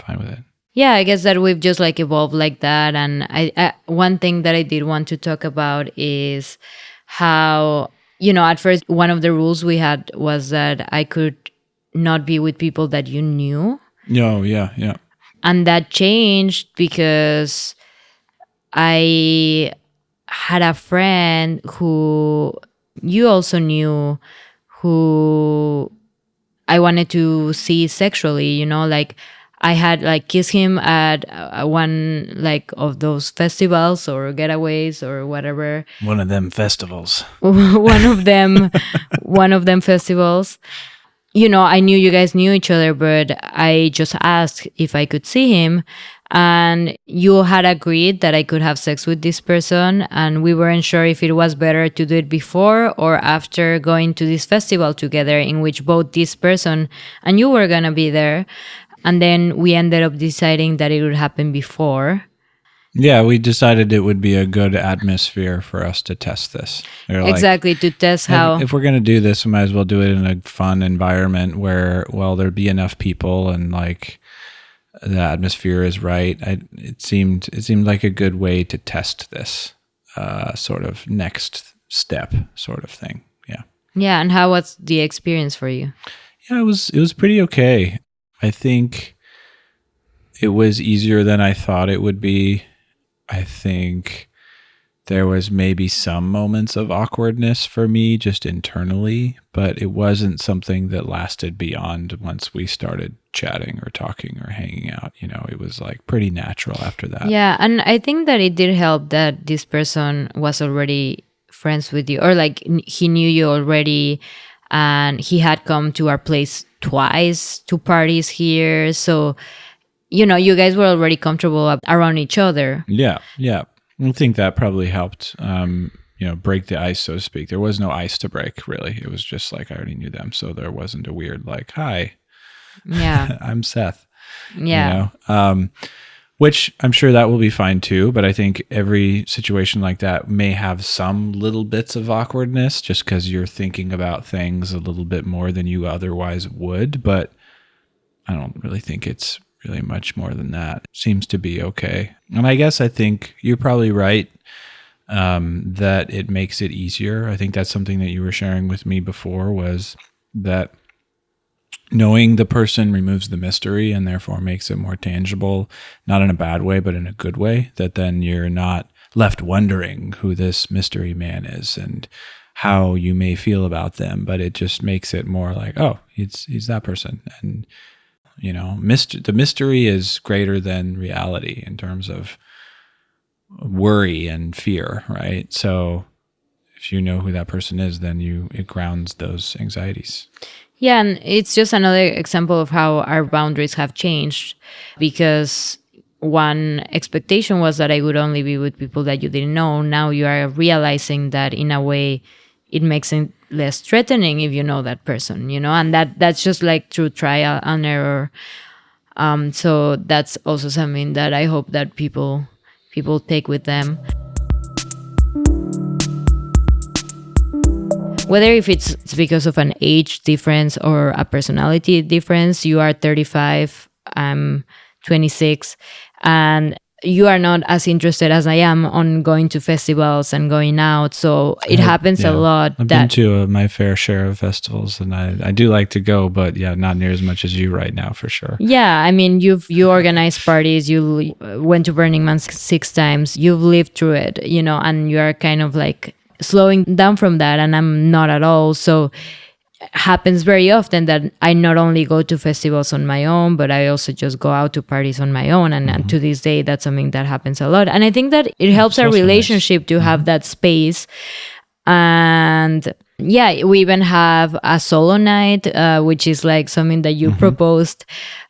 fine with it. Yeah, I guess that we've just like evolved like that. And I one thing that I did want to talk about is how, at first one of the rules we had was that I could not be with people that you knew. No, yeah. And that changed because I had a friend who you also knew, who I wanted to see sexually, like I had like kissed him at one like of those festivals or getaways or whatever. One of them festivals. one of them festivals. I knew you guys knew each other, but I just asked if I could see him. And you had agreed that I could have sex with this person. And we weren't sure if it was better to do it before or after going to this festival together, in which both this person and you were going to be there. And then we ended up deciding that it would happen before. Yeah, we decided it would be a good atmosphere for us to test this. Exactly, to test how... If we're going to do this, we might as well do it in a fun environment where, well, there'd be enough people and like the atmosphere is right. It seemed like a good way to test this sort of next step sort of thing. Yeah. Yeah, and how was the experience for you? Yeah, it was pretty okay. I think it was easier than I thought it would be. I think there was maybe some moments of awkwardness for me just internally, but it wasn't something that lasted beyond once we started chatting or talking or hanging out. It was like pretty natural after that. Yeah, and I think that it did help that this person was already friends with you, or like he knew you already, and he had come to our place twice to parties here. So you guys were already comfortable around each other. Yeah. I think that probably helped, break the ice, so to speak. There was no ice to break, really. It was just like I already knew them, so there wasn't a weird like, hi, yeah, I'm Seth. Yeah. Which I'm sure that will be fine too, but I think every situation like that may have some little bits of awkwardness just because you're thinking about things a little bit more than you otherwise would, but I don't really think it's really much more than that. Seems to be okay. And I think you're probably right that it makes it easier. I think that's something that you were sharing with me before, was that knowing the person removes the mystery and therefore makes it more tangible, not in a bad way, but in a good way, that then you're not left wondering who this mystery man is and how you may feel about them, but it just makes it more like, oh, he's that person. And the mystery is greater than reality in terms of worry and fear, right? So if you know who that person is, then it grounds those anxieties. Yeah, and it's just another example of how our boundaries have changed, because one expectation was that I would only be with people that you didn't know. Now you are realizing that in a way it makes it less threatening if you know that person, and that's just like through trial and error. So that's also something that I hope that people take with them. Whether if it's because of an age difference or a personality difference, you are 35, I'm 26, and you are not as interested as I am on going to festivals and going out. So it happens a lot. I've been to my fair share of festivals, and I do like to go, but yeah, not near as much as you right now, for sure. Yeah, I mean, you organized parties, you went to Burning Man 6 times, you've lived through it, and you are kind of like slowing down from that, and I'm not at all. So it happens very often that I not only go to festivals on my own, but I also just go out to parties on my own. And to this day, that's something that happens a lot. And I think that it helps our relationship to have that space. And yeah, we even have a solo night, which is like something that you proposed,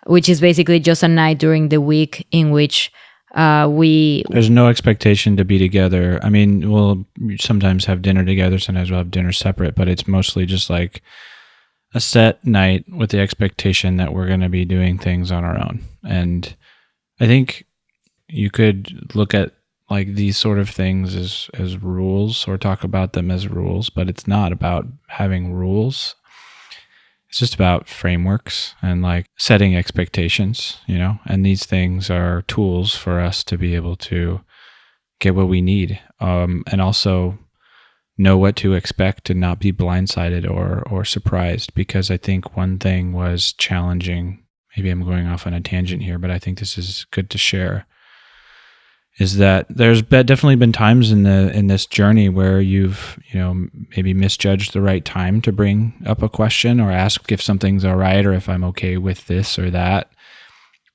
which is basically just a night during the week in which there's no expectation to be together. I mean, we'll sometimes have dinner together, sometimes we'll have dinner separate, but it's mostly just like a set night with the expectation that we're going to be doing things on our own. And I think you could look at like these sort of things as rules, or talk about them as rules, but it's not about having rules. It's just about frameworks and like setting expectations, and these things are tools for us to be able to get what we need, and also know what to expect and not be blindsided or surprised. Because I think one thing was challenging, maybe I'm going off on a tangent here, but I think this is good to share, is that there's definitely been times in this journey where you've maybe misjudged the right time to bring up a question or ask if something's all right or if I'm okay with this or that.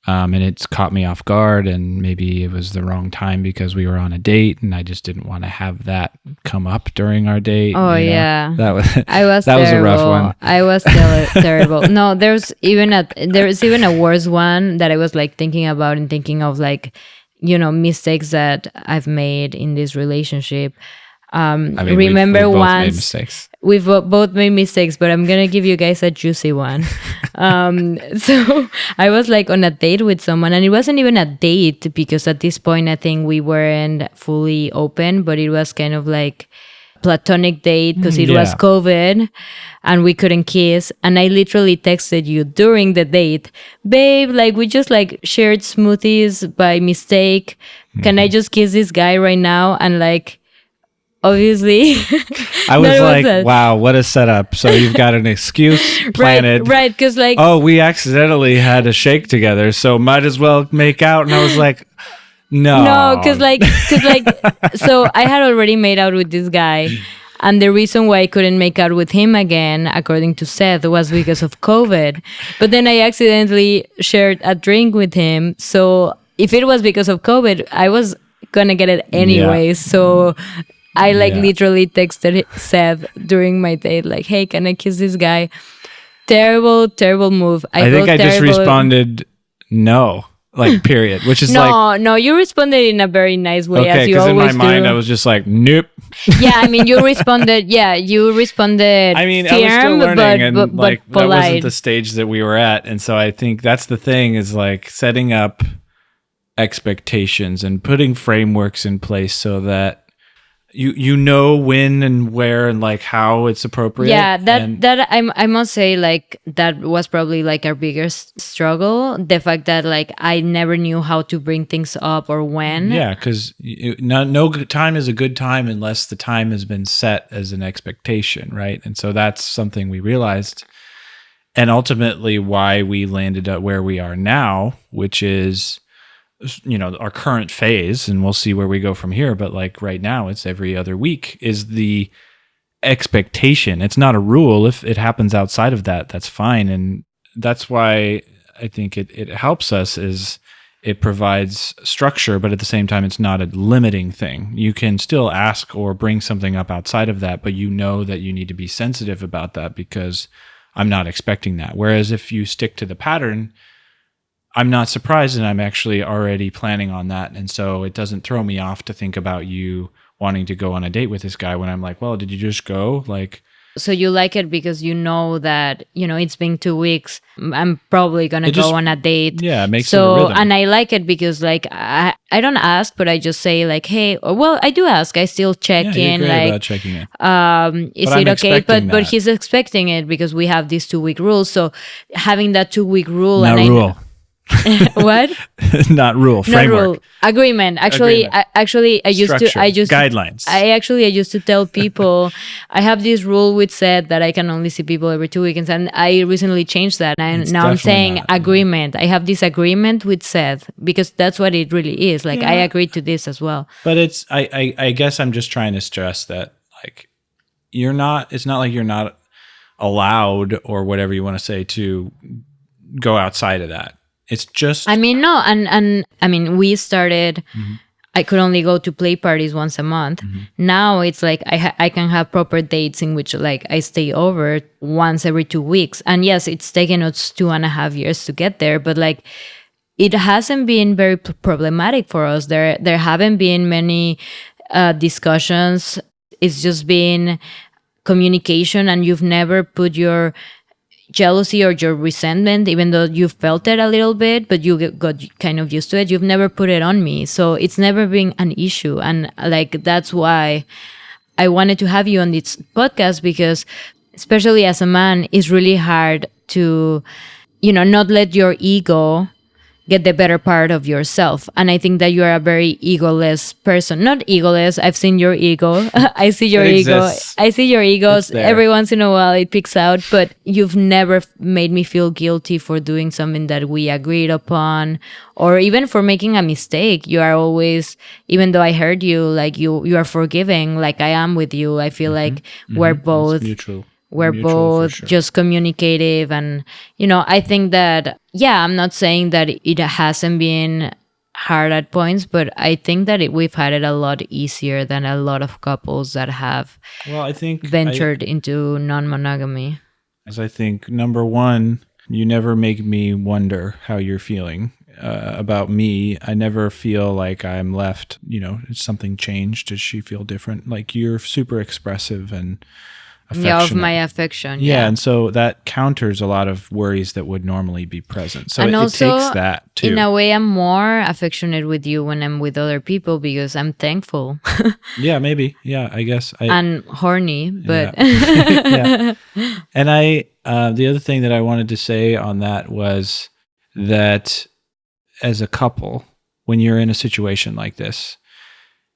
And it's caught me off guard, and maybe it was the wrong time because we were on a date and I just didn't want to have that come up during our date. Oh, yeah. That was I was that terrible. was a rough one. I was terrible. No, there's even a worse one that I was like thinking about and thinking of, like, mistakes that I've made in this relarelationship. Remember we've both once made mistakes. we've both made mistakes, but I'm gonna give you guys a juicy one. So I was like on a date with someone, and it wasn't even a date because at this point I think we weren't fully open, but it was kind of like platonic date because it was COVID and we couldn't kiss. And I literally texted you during the date, babe, like we just like shared smoothies by mistake. Can I just kiss this guy right now? And like, obviously I was like, wow, what a setup. So you've got an excuse planted. Right, because like, oh, we accidentally had a shake together, so might as well make out. And I was like, no, because like, so I had already made out with this guy, and the reason why I couldn't make out with him again, according to Seth, was because of COVID. But then I accidentally shared a drink with him, so if it was because of COVID, I was gonna get it anyway. Yeah. So I literally texted Seth during my date, like, hey, can I kiss this guy? Terrible move. I think I just responded no, like, period, which is no, you responded in a very nice way, as you always do. In my mind, I was just like, nope. Yeah, I mean, you responded. I mean, I was still learning, but like, polite. That wasn't the stage that we were at. And so I think that's the thing, is like setting up expectations and putting frameworks in place so that you know when and where and like how it's appropriate. Yeah, that I must say, like, that was probably like our biggest struggle. The fact that like I never knew how to bring things up or when. Yeah, because no good time is a good time unless the time has been set as an expectation, right? And so that's something we realized, and ultimately why we landed at where we are now, which is, our current phase, and we'll see where we go from here. But like right now, it's every other week is the expectation. It's not a rule. If it happens outside of that, that's fine. And that's why I think it helps us, is it provides structure, but at the same time, it's not a limiting thing. You can still ask or bring something up outside of that, but you know that you need to be sensitive about that because I'm not expecting that. Whereas if you stick to the pattern, I'm not surprised, and I'm actually already planning on that. And so it doesn't throw me off to think about you wanting to go on a date with this guy when I'm like, well, did you just go? Like, so you like it because you know that, it's been 2 weeks. I'm probably going to go on a date. Yeah, it makes it a rhythm. And I like it because like I don't ask, but I just say like, hey, well, I do ask. I still check in. You're great about checking in. Is it okay? But he's expecting it because we have this 2-week rule. So having that 2-week rule. What? Not rule. Framework. Not rule. Agreement. Actually, I used guidelines. I used to tell people I have this rule with Seth that I can only see people every 2 weekends, and I recently changed that. And now I'm saying agreement. I have this agreement with Seth because that's what it really is. Like, I agreed to this as well. But it's I guess I'm just trying to stress that, like, it's not like you're not allowed, or whatever you want to say, to go outside of that. It's just, I mean, no, and I mean, we started. Mm-hmm. I could only go to play parties once a month. Mm-hmm. Now it's like I can have proper dates in which like I stay over once every 2 weeks. And yes, it's taken us 2.5 years to get there, but like it hasn't been very problematic for us. There haven't been many discussions. It's just been communication, and you've never put your jealousy or your resentment, even though you felt it a little bit, but you got kind of used to it. You've never put it on me. So it's never been an issue. And like, that's why I wanted to have you on this podcast, because especially as a man, it's really hard to, not let your ego get the better part of yourself. And I think that you are a very egoless person. Not egoless. I've seen your ego. I see your ego. I see your egos. Every once in a while it peeks out, but you've never made me feel guilty for doing something that we agreed upon, or even for making a mistake. You are always, even though I hurt you, like you are forgiving, like I am with you. I feel like we're both we're Mutual, for both sure. just communicative. And, I think that, I'm not saying that it hasn't been hard at points, but I think that we've had it a lot easier than a lot of couples that have Well, I think ventured into non-monogamy. As I think, number one, you never make me wonder how you're feeling about me. I never feel like I'm left, something changed. Does she feel different? Like, you're super expressive and affectionate. Yeah, of my affection. Yeah, and so that counters a lot of worries that would normally be present. So And it also, takes that too. In a way, I'm more affectionate with you when I'm with other people because I'm thankful. Yeah, maybe. Yeah, I guess. And horny, but Yeah. And the other thing that I wanted to say on that was that as a couple, when you're in a situation like this,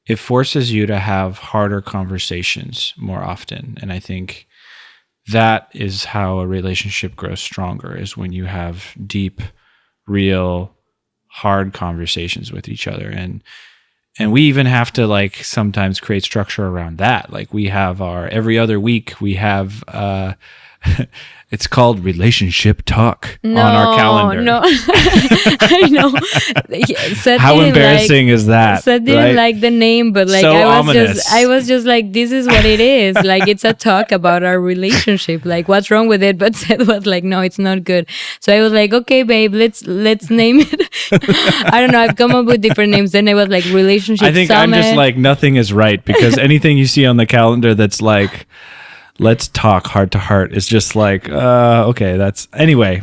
it forces you to have harder conversations more often. And I think that is how a relationship grows stronger, is when you have deep, real, hard conversations with each other. And we even have to like sometimes create structure around that. Like, we have every other week we have it's called relationship talk on our calendar. No, I know. Seth How embarrassing is that? Seth didn't like the name, but like, So I was just like, this is what it is. Like, it's a talk about our relationship. Like, what's wrong with it? But Seth was like, no, it's not good. So I was like, okay, babe, let's name it. I don't know. I've come up with different names. Then I was like, relationship. I think summit. I'm just like, nothing is right, because anything you see on the calendar that's like, let's talk heart to heart, is just like, okay, that's anyway.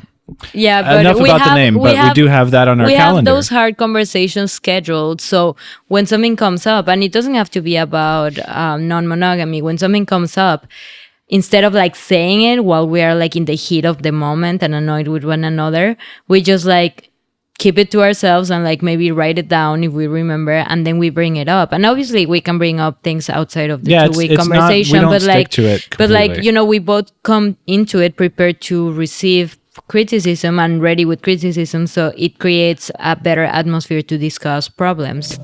Yeah, but enough about the name, but we do have that on our calendar. We have those hard conversations scheduled. So when something comes up, and it doesn't have to be about non-monogamy, when something comes up, instead of like saying it while we are like in the heat of the moment and annoyed with one another, we just like keep it to ourselves and like maybe write it down if we remember, and then we bring it up. And obviously we can bring up things outside of the 2-week conversation, we don't stick to it completely. But like, we both come into it prepared to receive criticism and ready with criticism, so it creates a better atmosphere to discuss problems.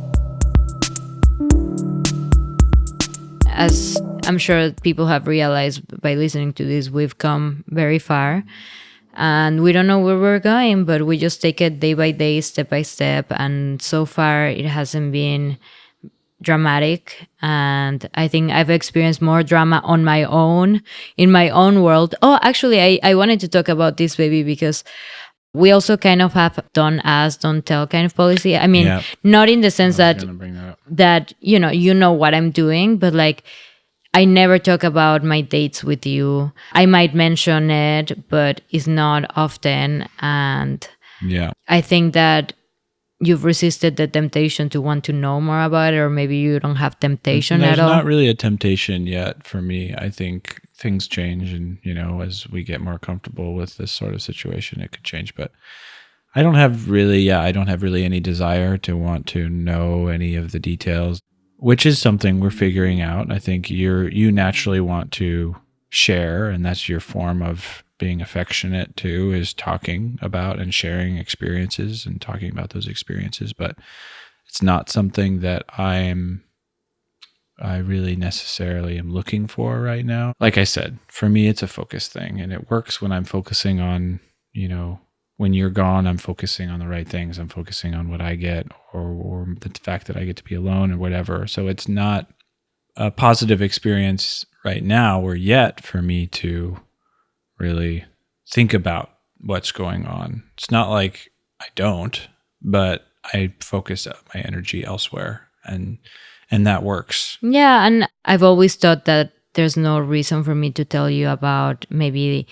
As I'm sure people have realized by listening to this, we've come very far. And we don't know where we're going, but we just take it day by day, step by step. And so far, it hasn't been dramatic. And I think I've experienced more drama on my own, in my own world. Oh, actually, I wanted to talk about this, baby, because we also kind of have don't ask, don't tell kind of policy. I mean, not in the sense that you know what I'm doing, but like, I never talk about my dates with you. I might mention it, but it's not often. And I think that you've resisted the temptation to want to know more about it, or maybe you don't have temptation at all. There's not really a temptation yet for me. I think things change, and as we get more comfortable with this sort of situation, it could change. But I don't have really any desire to want to know any of the details, which is something we're figuring out. I think you naturally want to share, and that's your form of being affectionate too, is talking about and sharing experiences and talking about those experiences. But it's not something that I really necessarily am looking for right now. Like I said, for me, it's a focus thing, and it works when I'm focusing on, when you're gone, I'm focusing on the right things. I'm focusing on what I get, or the fact that I get to be alone or whatever. So it's not a positive experience right now or yet for me to really think about what's going on. It's not like I don't, but I focus my energy elsewhere, and that works. Yeah, and I've always thought that there's no reason for me to tell you about maybe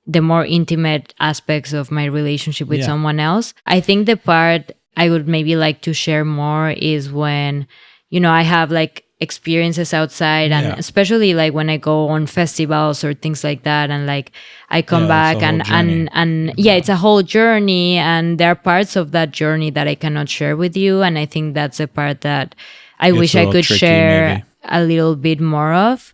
the more intimate aspects of my relationship with someone else. I think the part I would maybe like to share more is when, I have like experiences outside, and especially like when I go on festivals or things like that, and like I come back and it's a whole journey, and there are parts of that journey that I cannot share with you. And I think that's a part that I wish I could share a little bit more of.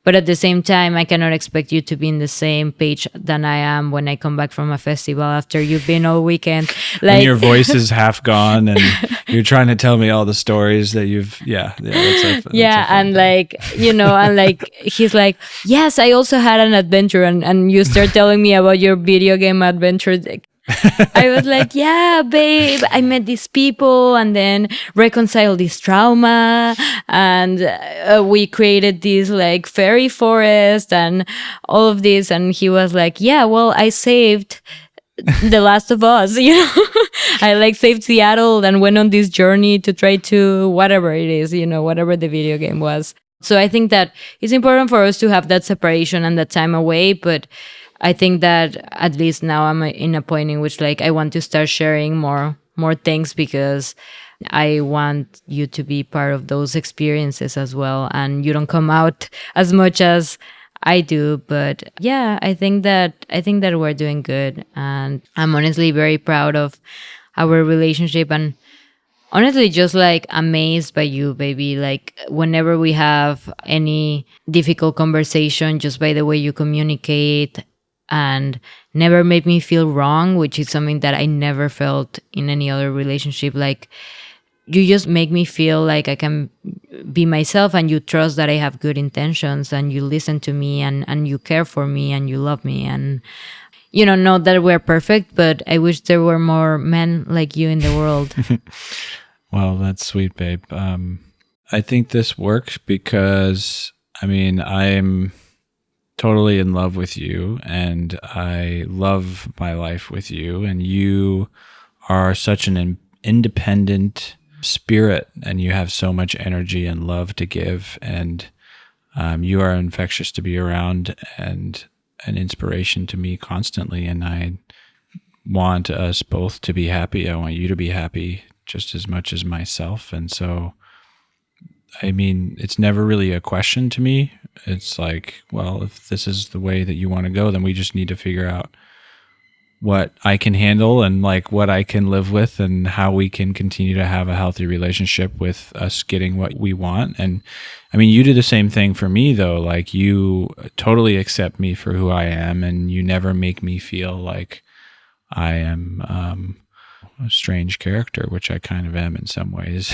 But at the same time, I cannot expect you to be in the same page than I am when I come back from a festival after you've been all weekend. When your voice is half gone and you're trying to tell me all the stories that you've, that's and like, and like, he's like, yes, I also had an adventure. And you start telling me about your video game adventure. I was like, yeah, babe, I met these people and then reconciled this trauma, and we created this like fairy forest and all of this. And he was like, yeah, well, I saved The Last of Us, I like saved Seattle and went on this journey to try to whatever it is, whatever the video game was. So I think that it's important for us to have that separation and that time away, but I think that at least now I'm in a point in which like I want to start sharing more things, because I want you to be part of those experiences as well. And you don't come out as much as I do, but yeah, I think that we're doing good, and I'm honestly very proud of our relationship, and honestly just like amazed by you, baby. Like whenever we have any difficult conversation, just by the way you communicate, and never made me feel wrong, which is something that I never felt in any other relationship. Like you just make me feel like I can be myself, and you trust that I have good intentions, and you listen to me, and you care for me, and you love me. And not that we're perfect, but I wish there were more men like you in the world. Well, that's sweet, babe. I think this works because I'm totally in love with you, and I love my life with you, and you are such an independent spirit, and you have so much energy and love to give, and you are infectious to be around and an inspiration to me constantly. And I want us both to be happy. I want you to be happy just as much as myself. And so it's never really a question to me. It's like, well, if this is the way that you want to go, then we just need to figure out what I can handle and like what I can live with, and how we can continue to have a healthy relationship with us getting what we want. And you do the same thing for me though. Like you totally accept me for who I am, and you never make me feel like I am a strange character, which I kind of am in some ways.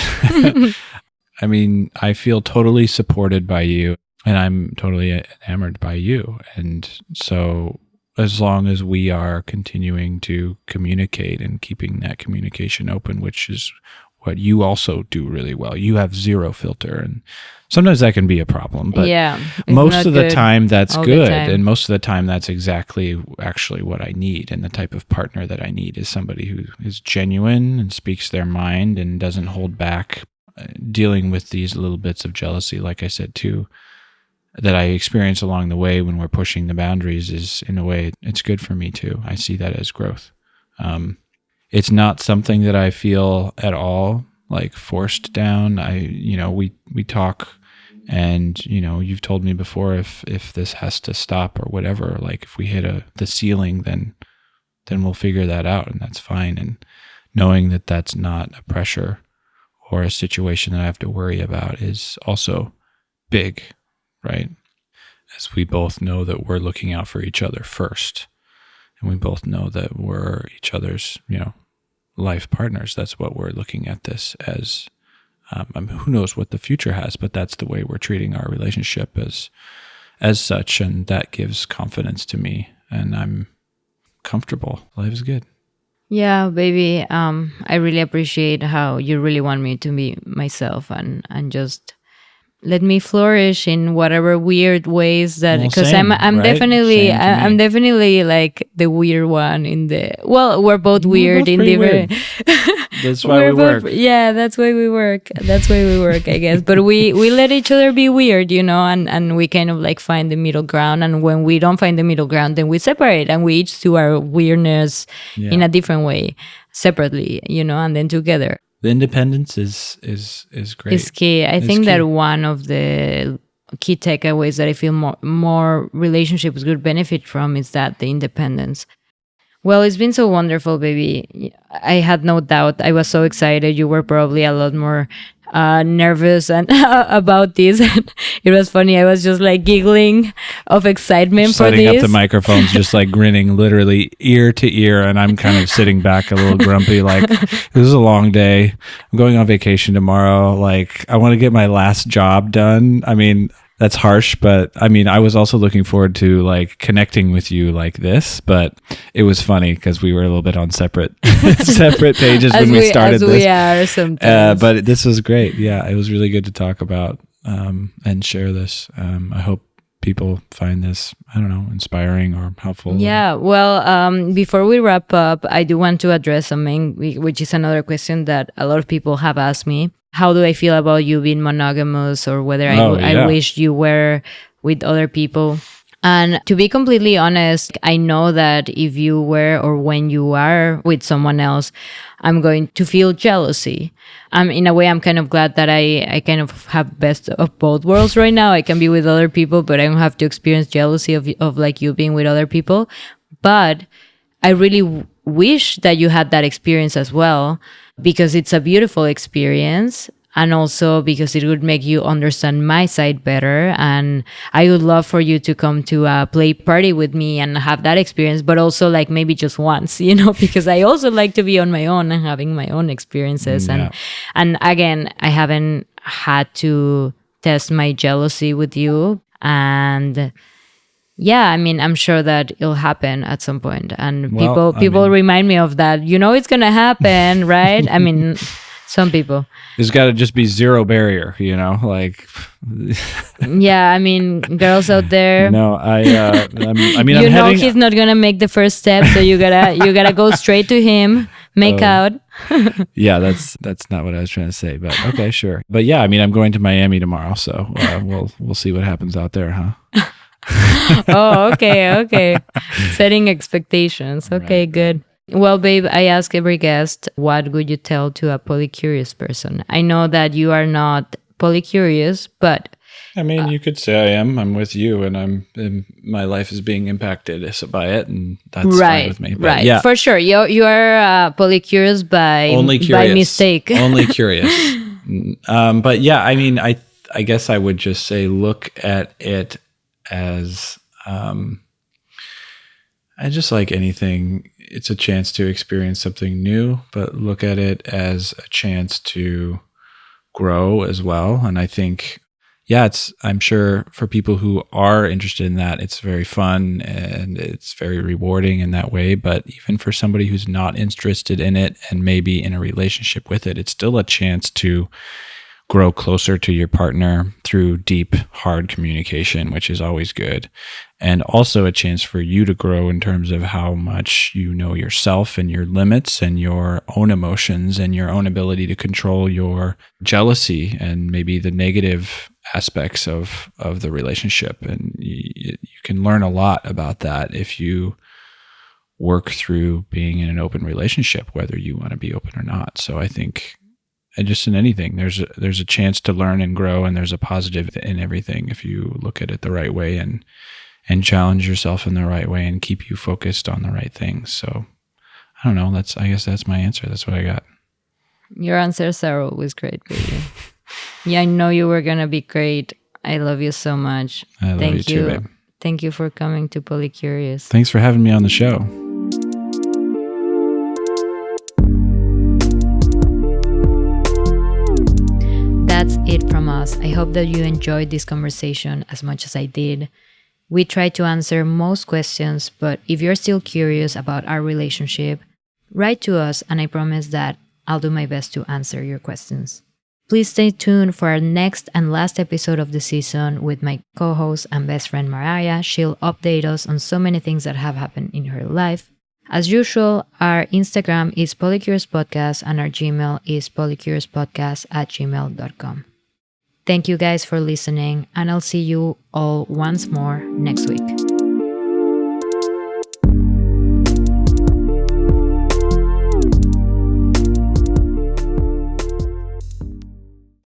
I feel totally supported by you, and I'm totally enamored by you. And so as long as we are continuing to communicate and keeping that communication open, which is what you also do really well. You have zero filter, and sometimes that can be a problem, but most of the time that's good. And most of the time that's exactly actually what I need. And the type of partner that I need is somebody who is genuine and speaks their mind and doesn't hold back. Dealing with these little bits of jealousy, like I said too, that I experience along the way when we're pushing the boundaries, is in a way, it's good for me too. I see that as growth. It's not something that I feel at all like forced down. We talk, and you've told me before, if this has to stop or whatever, like if we hit the ceiling, then we'll figure that out, and that's fine. And knowing that that's not a pressure or a situation that I have to worry about is also big, right? As we both know that we're looking out for each other first, and we both know that we're each other's, life partners. That's what we're looking at this as. Who knows what the future has, but that's the way we're treating our relationship as such, and that gives confidence to me, and I'm comfortable. Life is good. Yeah, baby. I really appreciate how you really want me to be myself, and just let me flourish in whatever weird ways that, because I'm right? definitely I'm definitely like the weird one in the, well, we're both weird in different that's why we work. Yeah, that's why we work, I guess. But we let each other be weird, and we kind of like find the middle ground, and when we don't find the middle ground, then we separate, and we each do our weirdness in a different way, separately, and then together. The independence is great. It's key. I think that one of the key takeaways that I feel more relationships would benefit from is that the independence. Well, it's been so wonderful, baby. I had no doubt. I was so excited. You were probably a lot more nervous and about this. It was funny. I was just like giggling of excitement for setting this. up the microphones, just like grinning literally ear to ear. And I'm kind of sitting back a little grumpy, like, this is a long day. I'm going on vacation tomorrow. Like, I want to get my last job done. I mean, that's harsh, but I mean, I was also looking forward to like connecting with you like this, but it was funny because we were a little bit on separate pages when we started as this. We are sometimes. But this was great. Yeah, it was really good to talk about and share this. I hope people find this, I don't know, inspiring or helpful. Yeah, well, before we wrap up, I do want to address something, which is another question that a lot of people have asked me. How do I feel about you being monogamous, or whether I wish you were with other people? And to be completely honest, I know that if you were or when you are with someone else, I'm going to feel jealousy. In a way, I'm kind of glad that I kind of have best of both worlds right now. I can be with other people, but I don't have to experience jealousy of like you being with other people. But I really wish that you had that experience as well, because it's a beautiful experience. And also because it would make you understand my side better. And I would love for you to come to a play party with me and have that experience, but also like maybe just once, because I also like to be on my own and having my own experiences. Yeah. And again, I haven't had to test my jealousy with you. And yeah, I mean, I'm sure that it'll happen at some point. And people remind me of that. It's going to happen, right? I mean, some people. There's got to just be zero barrier, like. Yeah, I mean, girls out there. No, I'm he's not gonna make the first step, so you gotta go straight to him, make out. Yeah, that's not what I was trying to say, but okay, sure. But yeah, I mean, I'm going to Miami tomorrow, so we'll see what happens out there, huh? Oh, okay. Setting expectations. Okay, right. Good. Well, babe, I ask every guest, what would you tell to a polycurious person? I know that you are not polycurious, but... I mean, you could say I am. I'm with you, and my life is being impacted by it, and that's fine with me. But right, yeah. For sure. You are polycurious by mistake. Only curious. But yeah, I mean, I guess I would just say look at it as... I just like anything, it's a chance to experience something new, but look at it as a chance to grow as well. And I think, I'm sure for people who are interested in that, it's very fun and it's very rewarding in that way. But even for somebody who's not interested in it and maybe in a relationship with it, it's still a chance to grow closer to your partner through deep, hard communication, which is always good. And also a chance for you to grow in terms of how much you know yourself and your limits and your own emotions and your own ability to control your jealousy and maybe the negative aspects of the relationship. And you can learn a lot about that if you work through being in an open relationship, whether you want to be open or not. So I think... And just in anything, there's a chance to learn and grow, and there's a positive in everything if you look at it the right way and challenge yourself in the right way and keep you focused on the right things. So I don't know. I guess that's my answer. That's what I got. Your answers are always great, baby. Yeah, I know you were gonna be great. I love you so much. I love you too, babe. Thank you for coming to Polycurious. Thanks for having me on the show. That's it from us. I hope that you enjoyed this conversation as much as I did. We tried to answer most questions, but if you're still curious about our relationship, write to us and I promise that I'll do my best to answer your questions. Please stay tuned for our next and last episode of the season with my co-host and best friend Mariah. She'll update us on so many things that have happened in her life. As usual, our Instagram is Polycurious Podcast and our Gmail is polycuriouspodcast@gmail.com. Thank you guys for listening, and I'll see you all once more next week.